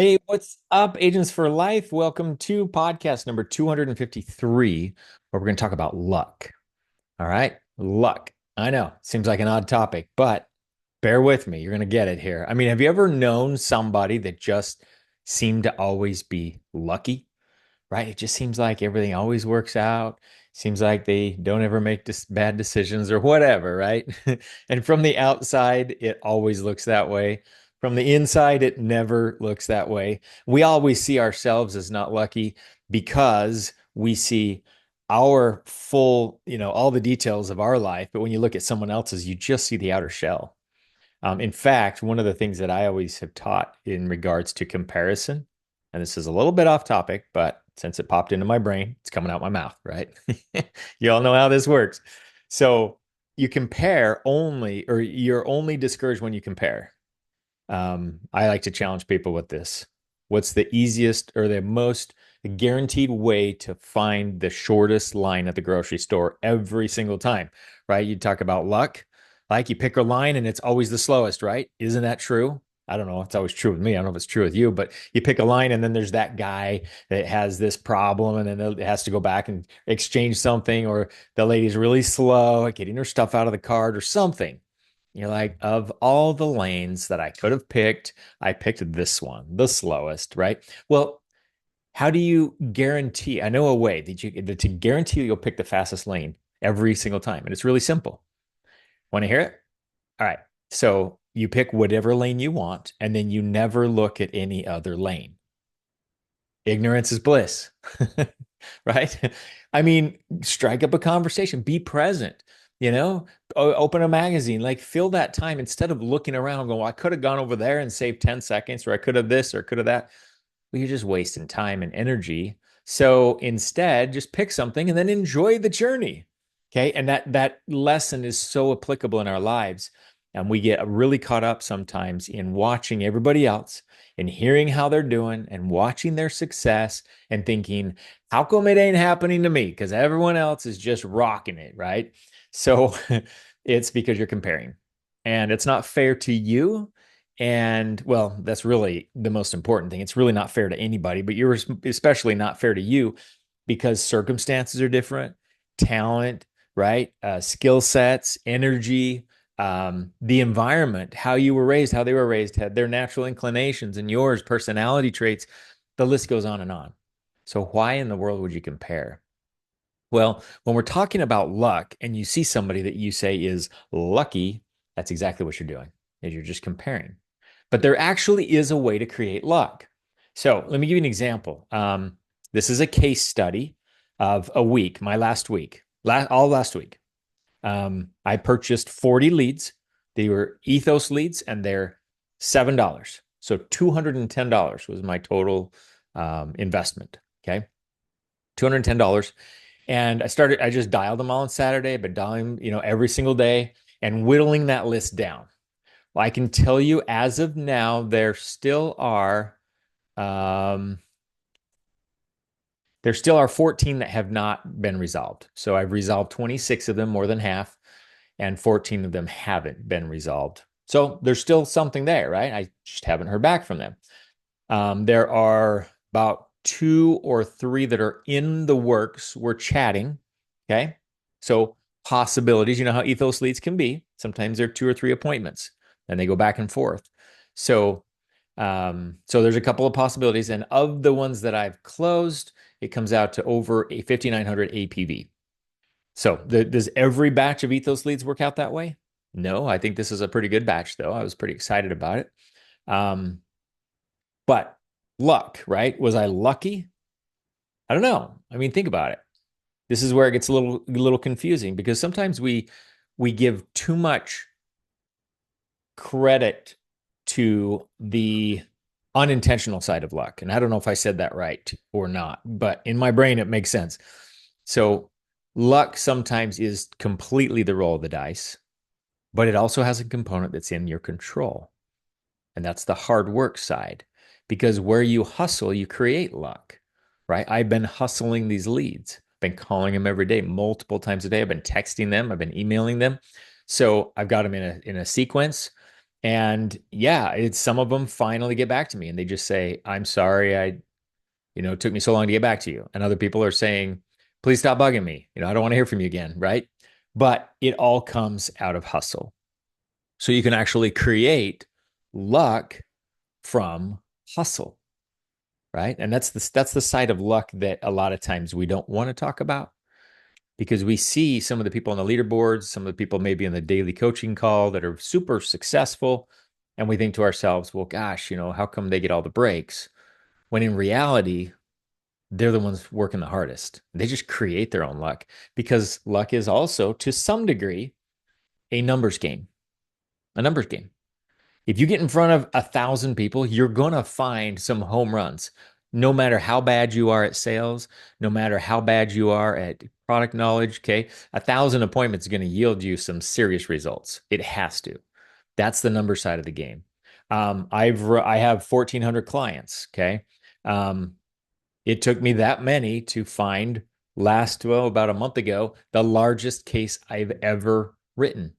Hey, what's up, Agents for Life? Welcome to podcast number 253, where we're going to talk about luck. All right, luck. I know, seems like an odd topic, but bear with me. You're going to get it here. I mean, have you ever known somebody that just seemed to always be lucky? Right? It just seems like everything always works out. Seems like they don't ever make bad decisions or whatever, right? And from the outside, it always looks that way. From the inside, it never looks that way. We always see ourselves as not lucky because we see our full, all the details of our life. But when you look at someone else's, you just see the outer shell. In fact, one of the things that I always have taught in regards to comparison, and this is a little bit off topic, but since it popped into my brain, it's coming out my mouth, right? You all know how this works. So you compare only, or you're only discouraged when you compare. I like to challenge people with this. What's the easiest or the most guaranteed way to find the shortest line at the grocery store every single time, right? You talk about luck, like you pick a line and it's always the slowest, right? Isn't that true? I don't know. It's always true with me. I don't know if it's true with you, but you pick a line and then there's that guy that has this problem and then it has to go back and exchange something, or the lady's really slow at getting her stuff out of the cart or something. You're like, of all the lanes that I could have picked, I picked this one, the slowest, right? Well, how do you guarantee? I know a way to guarantee you'll pick the fastest lane every single time, and it's really simple. Want to hear it? All right. So you pick whatever lane you want, and then you never look at any other lane. Ignorance is bliss, right? I mean, strike up a conversation, be present, open a magazine, like fill that time instead of looking around going, well, I could have gone over there and saved 10 seconds, or I could have this, or could have that. Well, you're just wasting time and energy. So instead, just pick something and then enjoy the journey. Okay. And that lesson is so applicable in our lives. And we get really caught up sometimes in watching everybody else and hearing how they're doing and watching their success and thinking, how come it ain't happening to me? Because everyone else is just rocking it, right? So it's because you're comparing. And it's not fair to you, and well, that's really the most important thing. It's really not fair to anybody, but you're especially not fair to you because circumstances are different, talent, right? Skill sets, energy, the environment, how you were raised, how they were raised, had their natural inclinations and yours, personality traits. The list goes on and on. So, why in the world would you compare? Well, when we're talking about luck and you see somebody that you say is lucky, that's exactly what you're doing, is you're just comparing. But there actually is a way to create luck. So let me give you an example. This is a case study of a week, my last week, all last week. I purchased 40 leads. They were ethos leads and they're $7. So $210 was my total investment. Okay. $210. And I just dialed them all on Saturday, but dialing, every single day and whittling that list down. Well, I can tell you as of now, um, there still are 14 that have not been resolved. So I've resolved 26 of them, more than half, and 14 of them haven't been resolved. So there's still something there, right? I just haven't heard back from them. There are about two or three that are in the works. We're chatting. Okay. So possibilities, you know how ethos leads can be. Sometimes they're two or three appointments and they go back and forth. So, so there's a couple of possibilities. And of the ones that I've closed, it comes out to over a 5,900 APV. So does every batch of ethos leads work out that way? No, I think this is a pretty good batch though. I was pretty excited about it. Um, but luck, right? Was I lucky? I don't know. I mean, think about it. This is where it gets a little confusing because sometimes we give too much credit to the unintentional side of luck. And I don't know if I said that right or not, but in my brain it makes sense. So luck sometimes is completely the roll of the dice, but it also has a component that's in your control. And that's the hard work side. Because where you hustle, you create luck, right? I've been hustling these leads, been calling them every day, multiple times a day. I've been texting them, I've been emailing them. So I've got them in a sequence. And yeah, it's some of them finally get back to me and they just say, I'm sorry, it took me so long to get back to you. And other people are saying, please stop bugging me. I don't want to hear from you again, right? But it all comes out of hustle. So you can actually create luck from hustle, right? And that's the side of luck that a lot of times we don't want to talk about because we see some of the people on the leaderboards, some of the people maybe in the daily coaching call that are super successful. And we think to ourselves, well, gosh, how come they get all the breaks? When in reality, they're the ones working the hardest. They just create their own luck because luck is also, to some degree, a numbers game. A numbers game. If you get in front of 1,000 people, you're going to find some home runs. No matter how bad you are at sales, no matter how bad you are at product knowledge, okay, 1,000 appointments is going to yield you some serious results. It has to. That's the number side of the game. I have 1,400 clients. Okay, it took me that many to find about a month ago, the largest case I've ever written.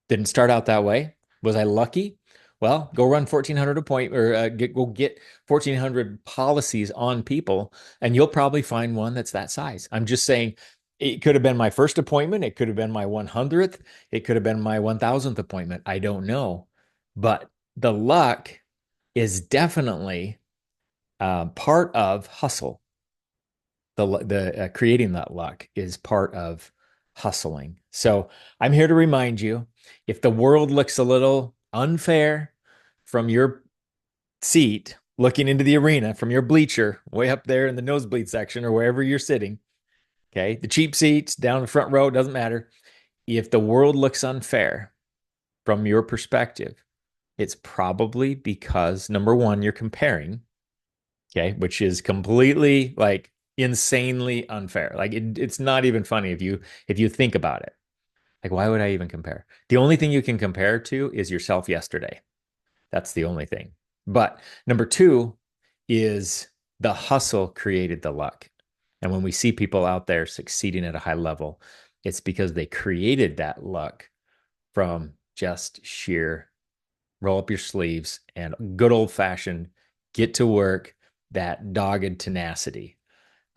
Didn't start out that way. Was I lucky? Well, go run 1,400 appointment or go get 1,400 policies on people, and you'll probably find one that's that size. I'm just saying it could have been my first appointment. It could have been my 100th. It could have been my 1,000th appointment. I don't know. But the luck is definitely part of hustle. The creating that luck is part of hustling. So I'm here to remind you, if the world looks a little unfair from your seat, looking into the arena from your bleacher way up there in the nosebleed section or wherever you're sitting, okay, the cheap seats down the front row, doesn't matter. If the world looks unfair from your perspective, it's probably because number one, you're comparing, okay, which is completely like insanely unfair. Like it's not even funny if you think about it. Like, why would I even compare? The only thing you can compare to is yourself yesterday. That's the only thing. But number two is the hustle created the luck. And when we see people out there succeeding at a high level, it's because they created that luck from just sheer roll up your sleeves and good old fashioned get to work, that dogged tenacity.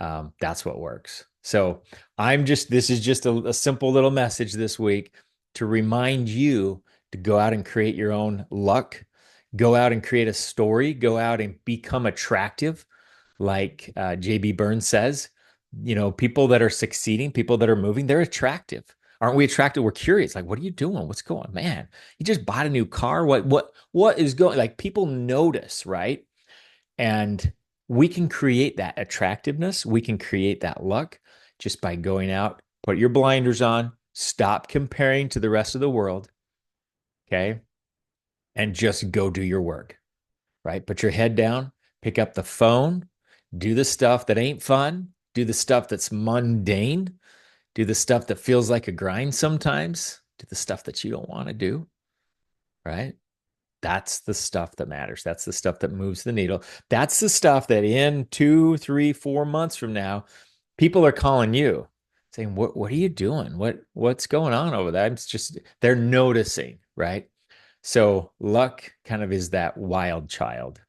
That's what works. So this is just a simple little message this week to remind you to go out and create your own luck, go out and create a story, go out and become attractive. Like JB Burns says, people that are succeeding, people that are moving, they're attractive. Aren't we attracted? We're curious. Like, what are you doing? What's going on? Man, you just bought a new car. What is going, like people notice, right? And we can create that attractiveness. We can create that luck just by going out, put your blinders on, stop comparing to the rest of the world. Okay. And just go do your work, right? Put your head down, pick up the phone, do the stuff that ain't fun, do the stuff that's mundane, do the stuff that feels like a grind sometimes, do the stuff that you don't want to do, right? That's the stuff that matters. That's the stuff that moves the needle. That's the stuff that in 2, 3, 4 months from now, people are calling you saying, what are you doing? What's going on over there? It's just they're noticing, right? So luck kind of is that wild child.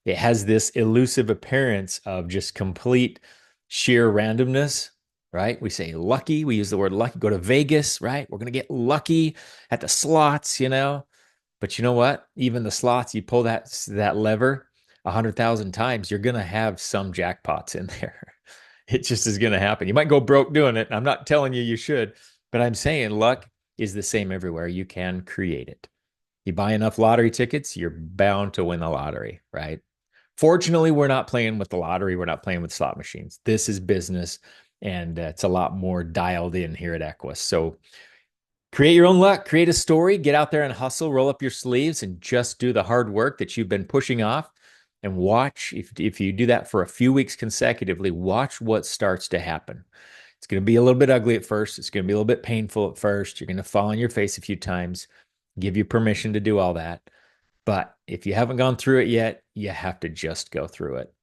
It has this elusive appearance of just complete sheer randomness, right? We say lucky, we use the word lucky, go to Vegas, right? We're going to get lucky at the slots. But you know what? Even the slots, you pull that lever 100,000 times, you're gonna have some jackpots in there. It just is gonna happen. You might go broke doing it. I'm not telling you should, but I'm saying luck is the same everywhere. You can create it. You buy enough lottery tickets, you're bound to win the lottery, right? Fortunately, we're not playing with the lottery. We're not playing with slot machines. This is business, and it's a lot more dialed in here at Equus. So create your own luck, create a story, get out there and hustle, roll up your sleeves, and just do the hard work that you've been pushing off. And watch, if you do that for a few weeks consecutively, watch what starts to happen. It's going to be a little bit ugly at first. It's going to be a little bit painful at first. You're going to fall on your face a few times, give you permission to do all that. But if you haven't gone through it yet, you have to just go through it.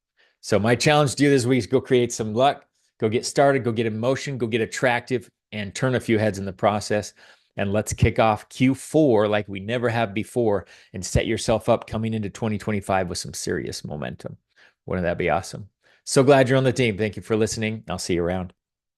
So my challenge to you this week is go create some luck, go get started, go get in motion, go get attractive, and turn a few heads in the process. and let's kick off Q4 like we never have before and set yourself up coming into 2025 with some serious momentum. Wouldn't that be awesome? So glad you're on the team. Thank you for listening. I'll see you around.